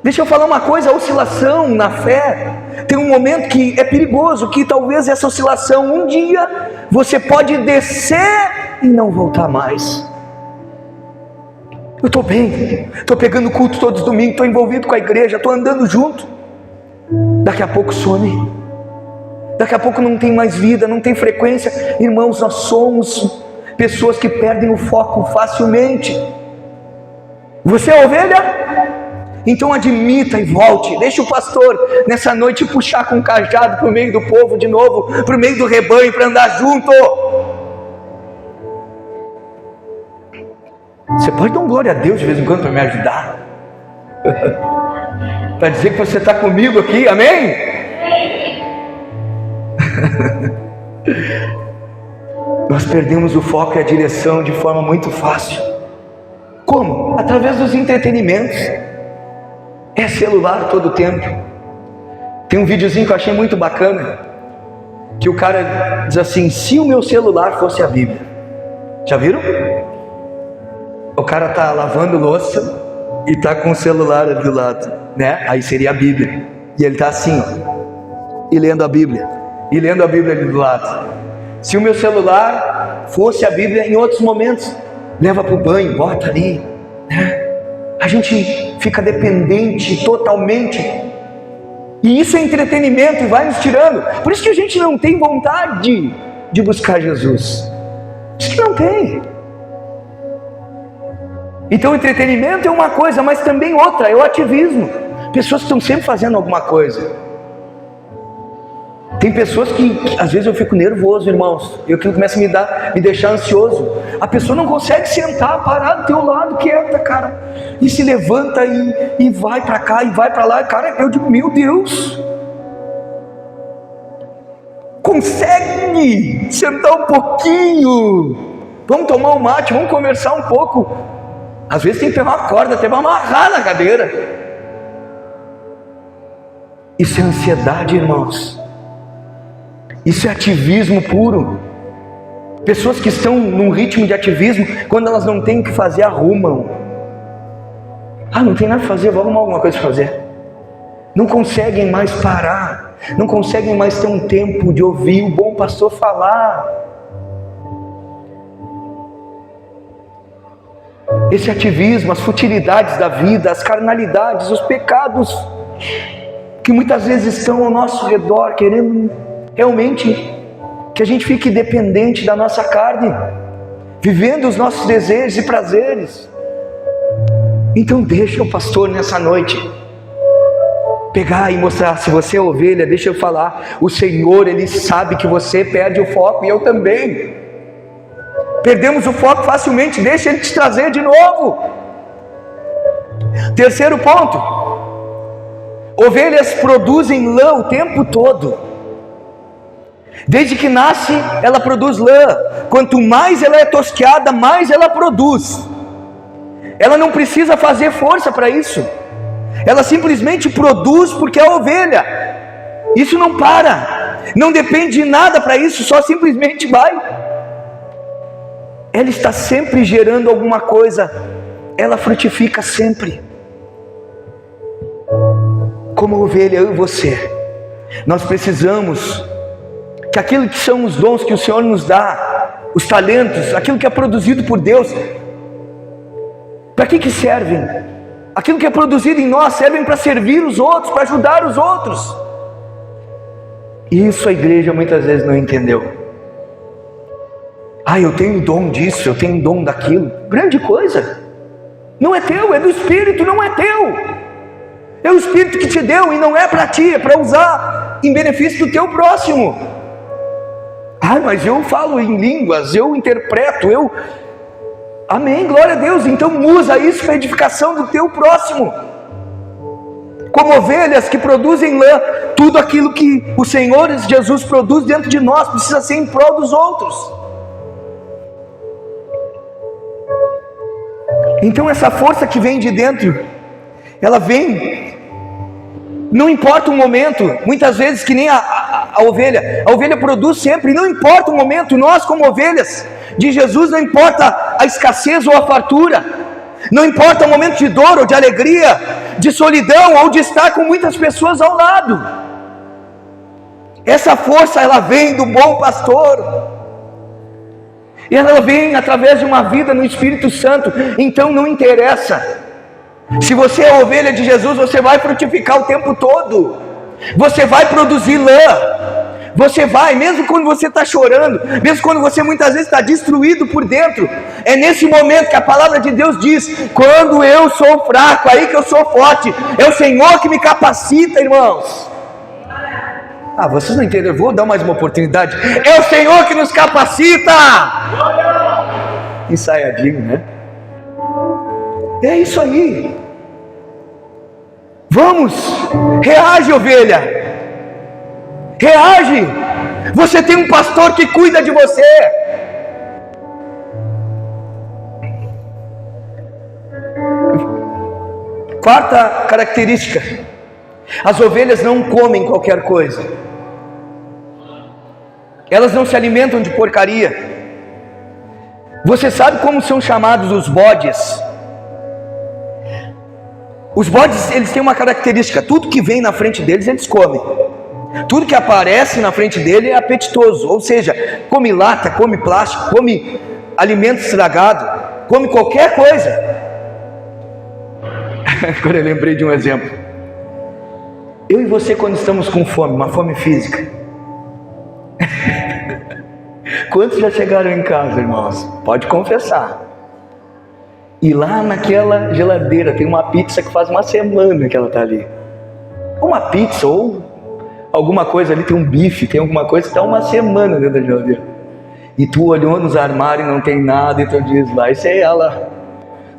Deixa eu falar uma coisa: a oscilação na fé tem um momento que é perigoso, que talvez essa oscilação, um dia você pode descer e não voltar mais. Eu estou bem, estou pegando culto todos os domingos, estou envolvido com a igreja, estou andando junto. Daqui a pouco some, daqui a pouco não tem mais vida, não tem frequência. Irmãos, nós somos pessoas que perdem o foco facilmente. Você é ovelha? Então admita e volte. Deixa o pastor nessa noite puxar com o cajado para o meio do povo de novo, para o meio do rebanho, para andar junto. Você pode dar um glória a Deus de vez em quando para me ajudar? Para dizer que você está comigo aqui, amém? Nós perdemos o foco e a direção de forma muito fácil. Como? Através dos entretenimentos. É celular todo o tempo. Tem um videozinho que eu achei muito bacana, que o cara diz assim: se o meu celular fosse a Bíblia. Já viram? O cara tá lavando louça e tá com o celular ali do lado, né? Aí seria a Bíblia. E ele tá assim, ó, e lendo a Bíblia, e lendo a Bíblia ali do lado. Se o meu celular fosse a Bíblia, em outros momentos, leva pro banho, bota ali, né? A gente fica dependente totalmente. E isso é entretenimento e vai nos tirando. Por isso que a gente não tem vontade de buscar Jesus. Por isso que não tem. Então entretenimento é uma coisa, mas também outra, é o ativismo. Pessoas que estão sempre fazendo alguma coisa. Tem pessoas que às vezes eu fico nervoso, irmãos, e aquilo começa a me deixar ansioso. A pessoa não consegue sentar, parar do teu lado, quieta, cara, e se levanta e vai para cá e vai para lá. Cara, eu digo, meu Deus, consegue sentar um pouquinho, vamos tomar um mate, vamos conversar um pouco. Às vezes tem que pegar uma corda até para amarrar na cadeira. Isso é ansiedade, irmãos. Isso é ativismo puro. Pessoas que estão num ritmo de ativismo, quando elas não têm o que fazer, arrumam. Não tem nada para fazer, vou arrumar alguma coisa para fazer. Não conseguem mais parar, não conseguem mais ter um tempo de ouvir o bom pastor falar. Esse ativismo, as futilidades da vida, as carnalidades, os pecados que muitas vezes estão ao nosso redor, querendo realmente que a gente fique dependente da nossa carne, vivendo os nossos desejos e prazeres. Então deixa o pastor nessa noite pegar e mostrar: se você é ovelha, deixa eu falar, o Senhor, Ele sabe que você perde o foco, e eu também. Perdemos o foco facilmente, deixa Ele te trazer de novo. Terceiro ponto: ovelhas produzem lã o tempo todo. Desde que nasce, ela produz lã. Quanto mais ela é tosqueada, mais ela produz. Ela não precisa fazer força para isso. Ela simplesmente produz porque é ovelha. Isso não para. Não depende de nada para isso, só simplesmente vai. Ela está sempre gerando alguma coisa. Ela frutifica sempre. Como ovelha, eu e você, nós precisamos que aquilo que são os dons que o Senhor nos dá, os talentos, aquilo que é produzido por Deus, para que servem? Aquilo que é produzido em nós servem para servir os outros, para ajudar os outros. E isso a igreja muitas vezes não entendeu. Eu tenho dom disso, eu tenho dom daquilo. Grande coisa. Não é teu, é do Espírito, não é teu. É o Espírito que te deu e não é para ti, é para usar em benefício do teu próximo. Mas eu falo em línguas, eu interpreto, amém, glória a Deus. Então usa isso para edificação do teu próximo. Como ovelhas que produzem lã, tudo aquilo que o Senhor Jesus produz dentro de nós precisa ser em prol dos outros. Então essa força que vem de dentro, ela vem, não importa o momento. Muitas vezes, que nem a ovelha produz sempre, não importa o momento. Nós, como ovelhas de Jesus, não importa a escassez ou a fartura, não importa o momento de dor ou de alegria, de solidão ou de estar com muitas pessoas ao lado. Essa força, ela vem do bom pastor, e ela vem através de uma vida no Espírito Santo. Então não interessa, se você é ovelha de Jesus, você vai frutificar o tempo todo, você vai produzir lã, você vai, mesmo quando você está chorando, mesmo quando você muitas vezes está destruído por dentro. É nesse momento que a palavra de Deus diz: quando eu sou fraco, aí que eu sou forte. É o Senhor que me capacita, irmãos. Vocês não entenderam, eu vou dar mais uma oportunidade. É o Senhor que nos capacita. Ensaiadinho, né? É isso aí. Vamos, reage, ovelha, reage. Você tem um pastor que cuida de você. Quarta característica: as ovelhas não comem qualquer coisa. Elas não se alimentam de porcaria. Você sabe como são chamados os bodes? Os bodes, eles têm uma característica: tudo que vem na frente deles, eles comem. Tudo que aparece na frente dele é apetitoso. Ou seja, come lata, come plástico, come alimento estragado, come qualquer coisa. Agora eu lembrei de um exemplo. Eu e você, quando estamos com fome, uma fome física, quantos já chegaram em casa, irmãos? Pode confessar. E lá naquela geladeira tem uma pizza que faz uma semana que ela está ali. Uma pizza ou alguma coisa ali, tem um bife, tem alguma coisa que está uma semana dentro da geladeira. E tu olhou nos armários e não tem nada, e tu diz lá, isso é ela.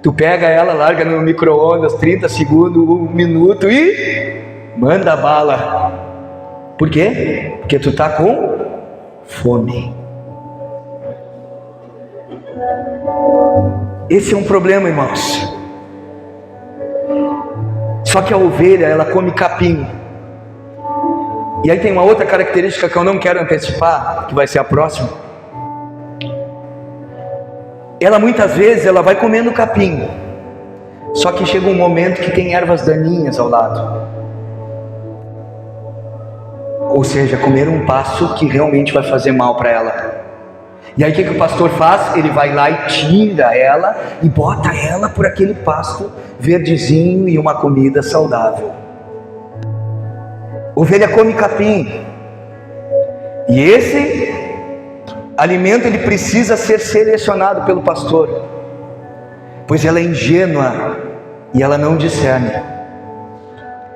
Tu pega ela, larga no micro-ondas, 30 segundos, 1 minuto e manda bala. Por quê? Porque tu está com fome. Esse é um problema, irmãos. Só que a ovelha, ela come capim. E aí tem uma outra característica que eu não quero antecipar, que vai ser a próxima. Ela muitas vezes, ela vai comendo capim. Só que chega um momento que tem ervas daninhas ao lado. Ou seja, comer um pasto que realmente vai fazer mal para ela. E aí o que o pastor faz? Ele vai lá e tira ela e bota ela por aquele pasto verdezinho e uma comida saudável. Ovelha come capim. E esse alimento, ele precisa ser selecionado pelo pastor, pois ela é ingênua e ela não discerne.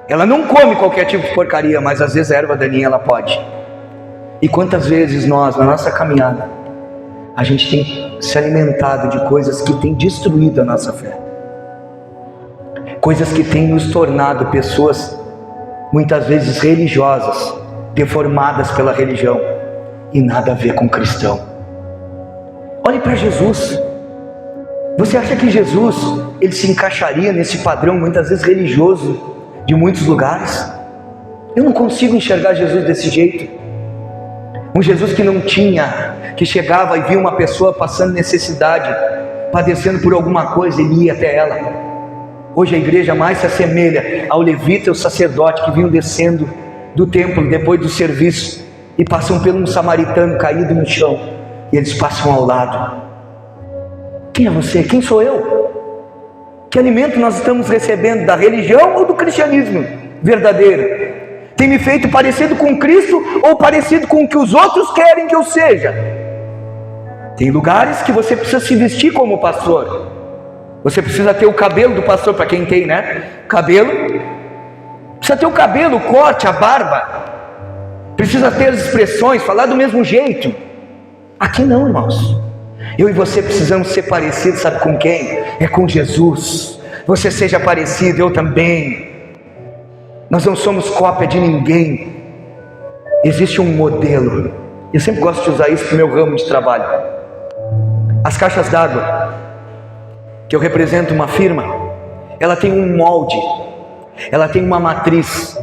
Ela não come qualquer tipo de porcaria, mas às vezes a erva daninha ela pode. E quantas vezes nós, na nossa caminhada, a gente tem se alimentado de coisas que têm destruído a nossa fé, coisas que têm nos tornado pessoas muitas vezes religiosas, deformadas pela religião, e nada a ver com cristão. Olhe para Jesus. Você acha que Jesus, ele se encaixaria nesse padrão muitas vezes religioso de muitos lugares? Eu não consigo enxergar Jesus desse jeito. Um Jesus que não tinha, que chegava e via uma pessoa passando necessidade, padecendo por alguma coisa, ele ia até ela. Hoje a igreja mais se assemelha ao levita e ao sacerdote que vinham descendo do templo depois do serviço e passam por um samaritano caído no chão, e eles passam ao lado. Quem é você? Quem sou eu? Que alimento nós estamos recebendo, da religião ou do cristianismo verdadeiro? Tem me feito parecido com Cristo ou parecido com o que os outros querem que eu seja? Tem lugares que você precisa se vestir como pastor. Você precisa ter o cabelo do pastor, para quem tem, né? Cabelo. Precisa ter o cabelo, o corte, a barba. Precisa ter as expressões, falar do mesmo jeito. Aqui não, irmãos. Eu e você precisamos ser parecidos, sabe com quem? É com Jesus. Você seja parecido, eu também. Nós não somos cópia de ninguém. Existe um modelo. Eu sempre gosto de usar isso no meu ramo de trabalho. As caixas d'água, que eu represento uma firma, ela tem um molde, ela tem uma matriz.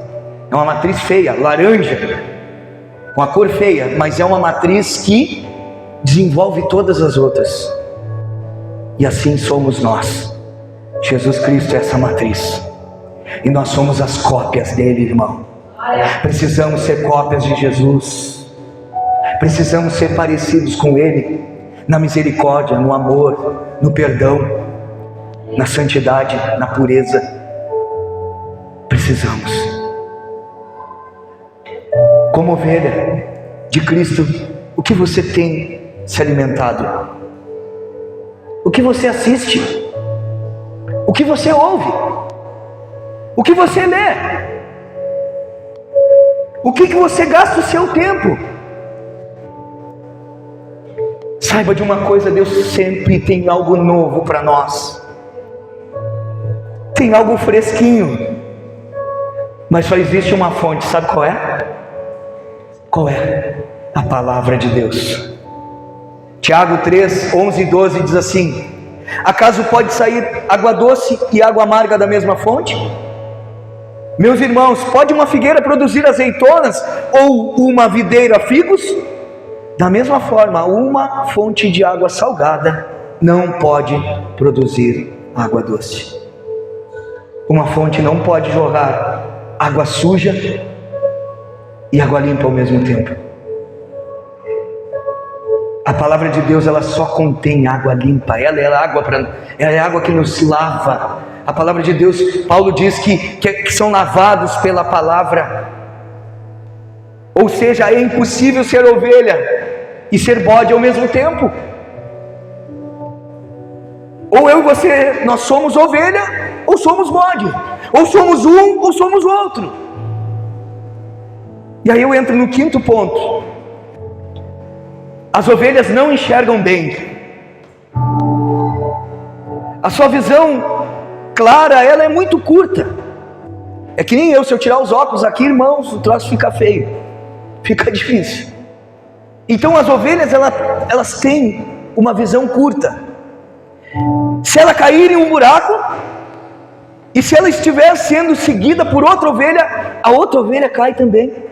É uma matriz feia, laranja, com a cor feia, mas é uma matriz que desenvolve todas as outras. E assim somos nós. Jesus Cristo é essa matriz, e nós somos as cópias dele, irmão. Precisamos ser cópias de Jesus. Precisamos ser parecidos com ele, na misericórdia, no amor, no perdão, na santidade, na pureza. Precisamos. Como ovelha de Cristo, o que você tem se alimentado? O que você assiste? O que você ouve? O que você lê? O que você gasta o seu tempo? Saiba de uma coisa, Deus sempre tem algo novo para nós. Tem algo fresquinho. Mas só existe uma fonte, sabe qual é? Qual é? A palavra de Deus. Tiago 3, 11 e 12 diz assim: acaso pode sair água doce e água amarga da mesma fonte? Meus irmãos, pode uma figueira produzir azeitonas ou uma videira figos? Da mesma forma, uma fonte de água salgada não pode produzir água doce. Uma fonte não pode jorrar água suja e água limpa ao mesmo tempo. A palavra de Deus, ela só contém água limpa. Ela é água que nos lava. A palavra de Deus, Paulo diz que são lavados pela palavra. Ou seja, é impossível ser ovelha e ser bode ao mesmo tempo. Ou eu e você, nós somos ovelha ou somos bode. Ou somos um ou somos outro. E aí eu entro no quinto ponto. As ovelhas não enxergam bem. A sua visão clara, ela é muito curta. É que nem eu, se eu tirar os óculos aqui, irmãos, o troço fica feio. Fica difícil. Então as ovelhas, elas têm uma visão curta. Se ela cair em um buraco, e se ela estiver sendo seguida por outra ovelha, a outra ovelha cai também.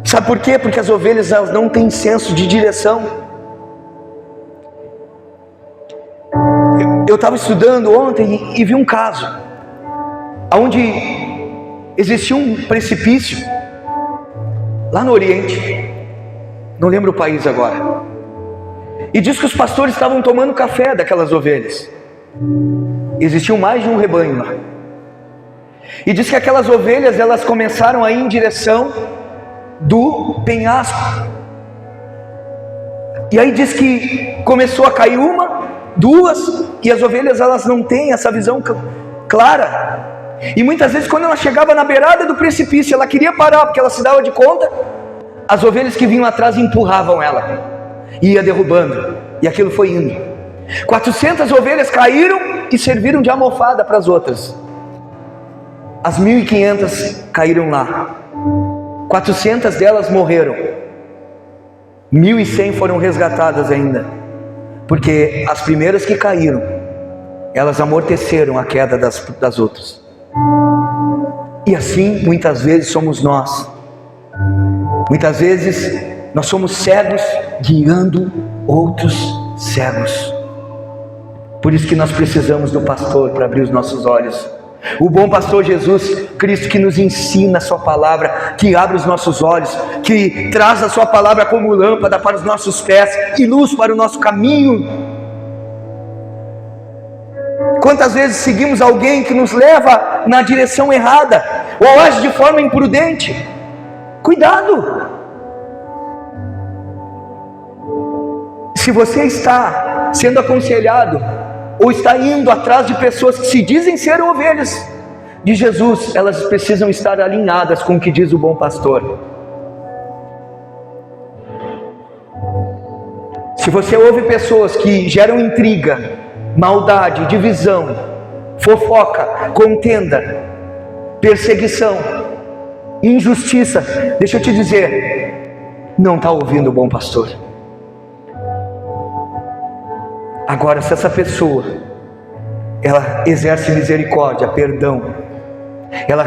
Sabe por quê? Porque as ovelhas, elas não têm senso de direção. Eu estava estudando ontem e vi um caso onde existia um precipício lá no Oriente, não lembro o país agora, e diz que os pastores estavam tomando café daquelas ovelhas. Existiam mais de um rebanho lá, e diz que aquelas ovelhas, elas começaram a ir em direção do penhasco, e aí diz que começou a cair uma, duas, e as ovelhas, elas não têm essa visão clara, e muitas vezes quando ela chegava na beirada do precipício, ela queria parar, porque ela se dava de conta, as ovelhas que vinham atrás empurravam ela, e ia derrubando, e aquilo foi indo. 400 ovelhas caíram e serviram de almofada para as outras. As 1.500 caíram lá, 400 delas morreram, 1.100 foram resgatadas ainda, porque as primeiras que caíram, elas amorteceram a queda das outras. E assim muitas vezes somos nós. Muitas vezes nós somos cegos guiando outros cegos. Por isso que nós precisamos do pastor para abrir os nossos olhos. O bom pastor Jesus Cristo, que nos ensina a sua palavra, que abre os nossos olhos, que traz a sua palavra como lâmpada para os nossos pés e luz para o nosso caminho. Quantas vezes seguimos alguém que nos leva na direção errada, ou age de forma imprudente? Cuidado! Se você está sendo aconselhado, ou está indo atrás de pessoas que se dizem ser ovelhas de Jesus, elas precisam estar alinhadas com o que diz o bom pastor. Se você ouve pessoas que geram intriga, maldade, divisão, fofoca, contenda, perseguição, injustiça, deixa eu te dizer, não está ouvindo o bom pastor. Agora, se essa pessoa, ela exerce misericórdia, perdão, ela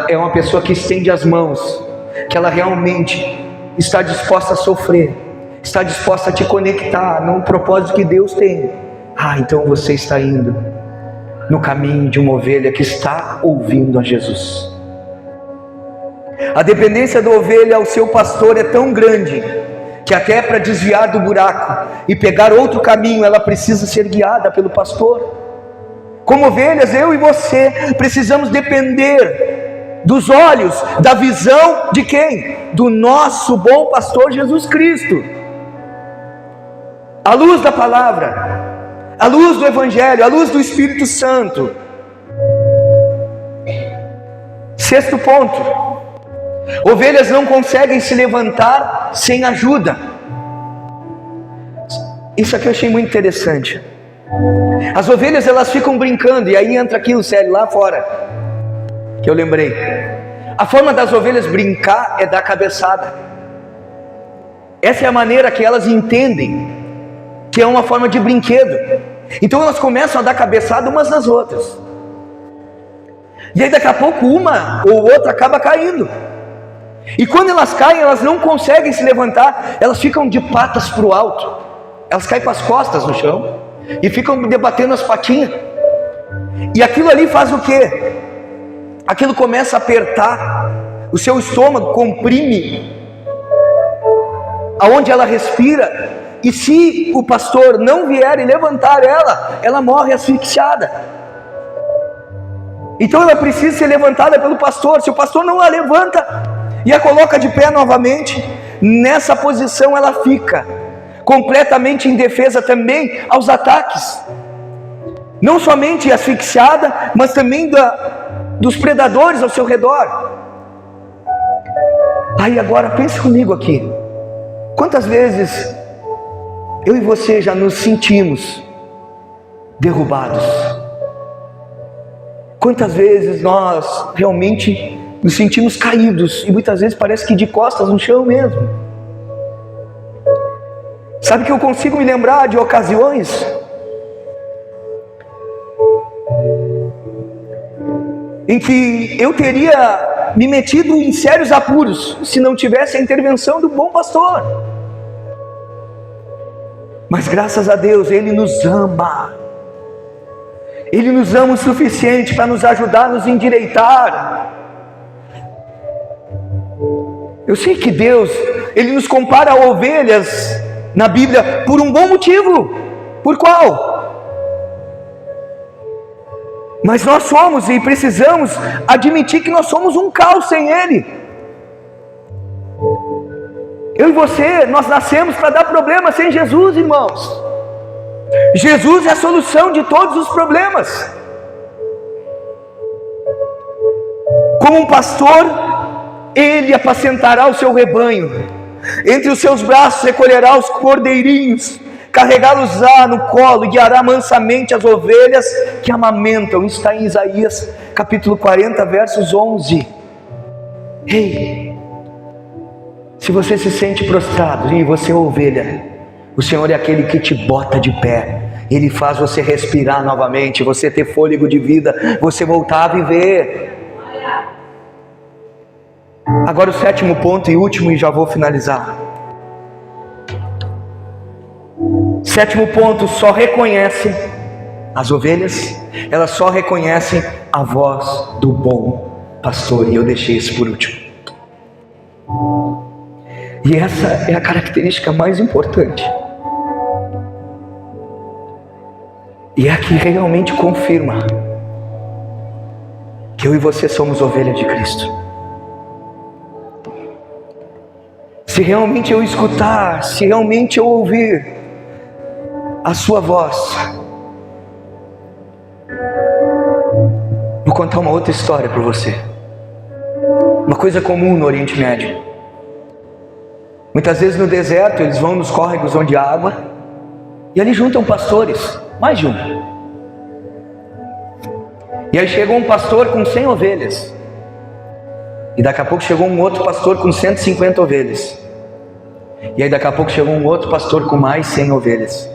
é uma pessoa que estende as mãos, que ela realmente está disposta a sofrer, está disposta a te conectar no propósito que Deus tem, então você está indo no caminho de uma ovelha que está ouvindo a Jesus. A dependência da ovelha ao seu pastor é tão grande, que até para desviar do buraco e pegar outro caminho, ela precisa ser guiada pelo pastor. Como ovelhas, eu e você precisamos depender dos olhos, da visão de quem? Do nosso bom pastor Jesus Cristo. A luz da palavra, a luz do Evangelho, a luz do Espírito Santo. Sexto ponto: ovelhas não conseguem se levantar sem ajuda. Isso aqui eu achei muito interessante. As ovelhas, elas ficam brincando, e aí entra aquilo, Célio, lá fora, que eu lembrei. A forma das ovelhas brincar é dar cabeçada. Essa é a maneira que elas entendem que é uma forma de brinquedo. Então elas começam a dar cabeçada umas nas outras, e aí daqui a pouco uma ou outra acaba caindo. E quando elas caem, elas não conseguem se levantar, elas ficam de patas para o alto, elas caem com as costas no chão e ficam debatendo as patinhas. E aquilo ali faz o quê? Aquilo começa a apertar o seu estômago, comprime aonde ela respira, e se o pastor não vier e levantar ela morre asfixiada. Então ela precisa ser levantada pelo pastor. Se o pastor não a levanta e a coloca de pé novamente, nessa posição ela fica completamente indefesa também aos ataques, não somente asfixiada, mas também dos predadores ao seu redor. Aí agora pense comigo aqui, quantas vezes eu e você já nos sentimos derrubados? Quantas vezes nós realmente nos sentimos caídos, e muitas vezes parece que de costas no chão mesmo. Sabe que eu consigo me lembrar de ocasiões em que eu teria me metido em sérios apuros se não tivesse a intervenção do bom pastor. Mas graças a Deus, Ele nos ama. Ele nos ama o suficiente para nos ajudar a nos endireitar. Eu sei que Deus, Ele nos compara a ovelhas na Bíblia por um bom motivo. Por qual? Mas nós somos e precisamos admitir que nós somos um caos sem Ele. Eu e você, nós nascemos para dar problema sem Jesus, irmãos. Jesus é a solução de todos os problemas. Como um pastor, Ele apacentará o seu rebanho, entre os seus braços recolherá os cordeirinhos, carregá-los-á no colo e guiará mansamente as ovelhas que amamentam. Isso está em Isaías capítulo 40, versos 11. Ei, se você se sente prostrado e você é ovelha, o Senhor é aquele que te bota de pé. Ele faz você respirar novamente, você ter fôlego de vida, você voltar a viver. Agora o sétimo ponto e último, e já vou finalizar. Sétimo ponto, só reconhecem as ovelhas, elas só reconhecem a voz do bom pastor. E eu deixei isso por último. E essa é a característica mais importante. E é a que realmente confirma que eu e você somos ovelha de Cristo. Se realmente eu escutar, se realmente eu ouvir a sua voz. Vou contar uma outra história para você. Uma coisa comum no Oriente Médio. Muitas vezes no deserto eles vão nos córregos onde há água, e ali juntam pastores, mais de um. E aí chegou um pastor com 100 ovelhas, e daqui a pouco chegou um outro pastor com 150 ovelhas, e aí daqui a pouco chegou um outro pastor com mais 100 ovelhas.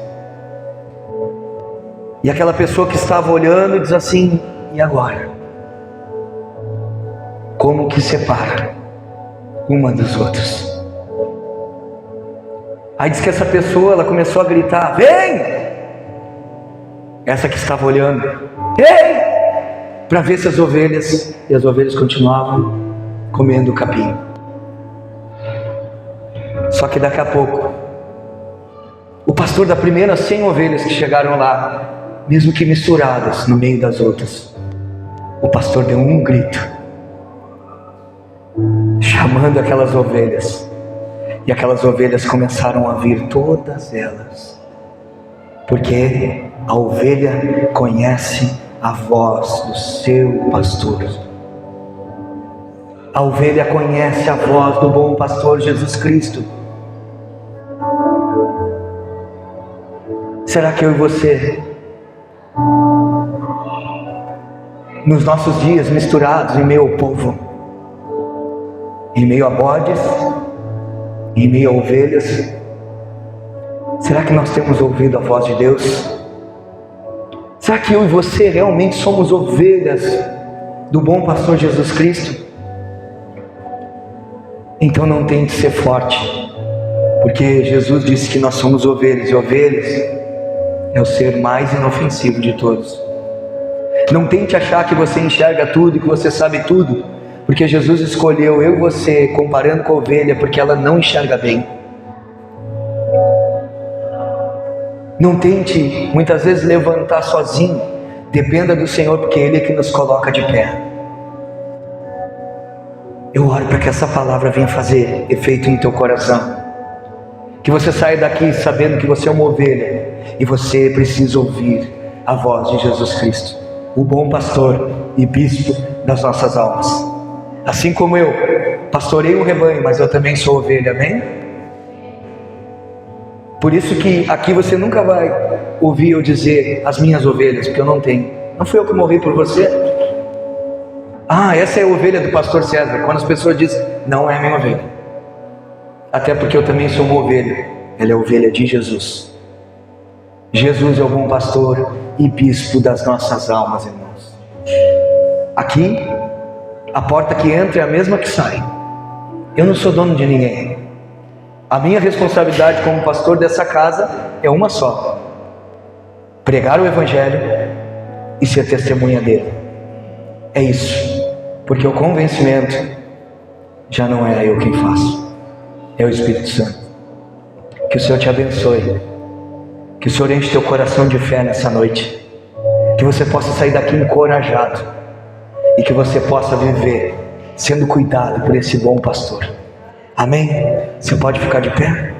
E aquela pessoa que estava olhando diz assim: e agora? Como que separa uma dos outros? Aí diz que essa pessoa, ela começou a gritar: vem! Essa que estava olhando: ei! Para ver se as ovelhas, e as ovelhas continuavam comendo o capim. Só que daqui a pouco, o pastor das primeiras 100 ovelhas que chegaram lá, mesmo que misturadas no meio das outras, o pastor deu um grito, chamando aquelas ovelhas, e aquelas ovelhas começaram a vir, todas elas, porque a ovelha conhece a voz do seu pastor. A ovelha conhece a voz do bom pastor Jesus Cristo. Será que eu e você Nos nossos dias misturados em meio ao povo, em meio a bodes, em meio a ovelhas, será que nós temos ouvido a voz de Deus? Será que eu e você realmente somos ovelhas do bom pastor Jesus Cristo? Então não tente ser forte, porque Jesus disse que nós somos ovelhas, e ovelhas é o ser mais inofensivo de todos. Não tente achar que você enxerga tudo e que você sabe tudo, porque Jesus escolheu eu e você comparando com a ovelha, porque ela não enxerga bem. Não tente muitas vezes levantar sozinho, dependa do Senhor, porque Ele é que nos coloca de pé. Eu oro para que essa palavra venha fazer efeito em teu coração, que você saia daqui sabendo que você é uma ovelha e você precisa ouvir a voz de Jesus Cristo, o bom pastor e bispo das nossas almas. Assim como eu pastorei um rebanho, mas eu também sou ovelha, amém? Por isso que aqui você nunca vai ouvir eu dizer as minhas ovelhas, porque eu não tenho. Não fui eu que morri por você? Ah, essa é a ovelha do pastor César. Quando as pessoas dizem, não é a minha ovelha. Até porque eu também sou uma ovelha. Ela é a ovelha de Jesus. Jesus é o bom pastor e bispo das nossas almas, irmãos. Aqui, a porta que entra é a mesma que sai. Eu não sou dono de ninguém. A minha responsabilidade como pastor dessa casa é uma só: pregar o Evangelho e ser testemunha dele. É isso, porque o convencimento já não é eu quem faço, é o Espírito Santo. Que o Senhor te abençoe, que o Senhor enche teu coração de fé nessa noite, que você possa sair daqui encorajado e que você possa viver sendo cuidado por esse bom pastor. Amém? Você pode ficar de pé?